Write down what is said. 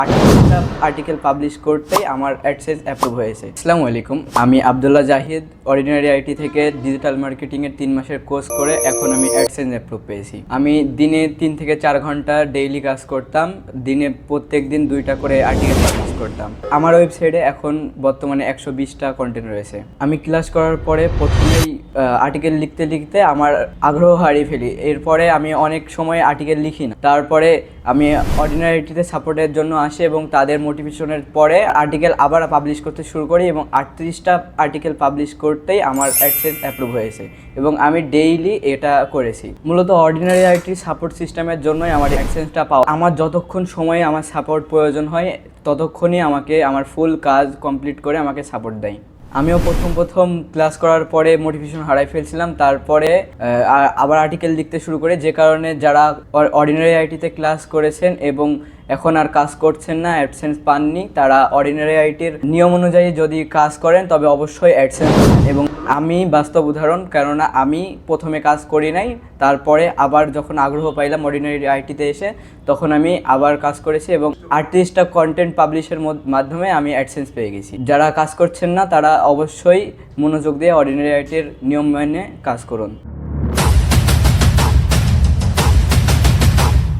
একটা article publish করতেই আমার অ্যাডসেন্স অ্যাপ্রুভ হয়েছে। আসসালামু আলাইকুম, আমি আব্দুল্লাহ জাহিদ অর্ডিনারি আইটি থেকে ডিজিটাল মার্কেটিংয়ের 3 মাসের কোর্স করে এখন আমি অ্যাডসেন্স অ্যাপ্রুভ পেয়েছি। আমি দিনে 3 থেকে 4 ঘন্টা ডেইলি কাজ করতাম, দিনে প্রত্যেক দিন 2টা করে আর্টিকেল পাবলিশ করতাম। আমার ওয়েবসাইটে এখন বর্তমানে 120টা কন্টেন্ট রয়েছে। আমি ক্লাস করার পরে প্রথমেই আর্টিকেল লিখতে লিখতে আমার আগ্রহ হারিয়ে ফেলি। এরপরে আমি অনেক সময় আর্টিকেল লিখি না। তারপরে আমি অর্ডিনারি আইটিতে সাপোর্টের জন্য আসি এবং তাদের মোটিভেশনের পরে আর্টিকেল আবার পাবলিশ করতে শুরু করি এবং 38টা আর্টিকেল পাবলিশ করতেই আমার অ্যাডসেন্স অ্যাপ্রুভ হয়েছে এবং আমি ডেইলি এটা করেছি। মূলত অর্ডিনারি আইটি সাপোর্ট সিস্টেমের জন্যই আমার অ্যাডসেন্সটা পাওয়া। আমার যতক্ষণ সময়ে আমার সাপোর্ট প্রয়োজন হয় ততক্ষণই আমাকে আমার ফুল কাজ কমপ্লিট করে আমাকে সাপোর্ট দেয়। আমিও প্রথম ক্লাস করার পরে মোটিভেশন হারাই ফেলছিলাম, তারপরে আবার আর্টিকেল লিখতে শুরু করে, যে কারণে যারা অর্ডিনারি আইটিতে ক্লাস করেছেন এবং এখন আর কাজ করছেন না, অ্যাডসেন্স পাননি, তারা অর্ডিনারি আইটির নিয়ম অনুযায়ী যদি কাজ করেন তবে অবশ্যই অ্যাডসেন্স। এবং আমি বাস্তব উদাহরণ, কেননা আমি প্রথমে কাজ করি নাই, তারপরে আবার যখন আগ্রহ পাইলাম অর্ডিনারি আইটিতে এসে তখন আমি আবার কাজ করেছি এবং 38টা কন্টেন্ট পাবলিশের মাধ্যমে আমি অ্যাডসেন্স পেয়ে গেছি। যারা কাজ করছেন না তারা অবশ্যই মনোযোগ দিয়ে অর্ডিনারি আইটির নিয়ম মেনে কাজ করুন।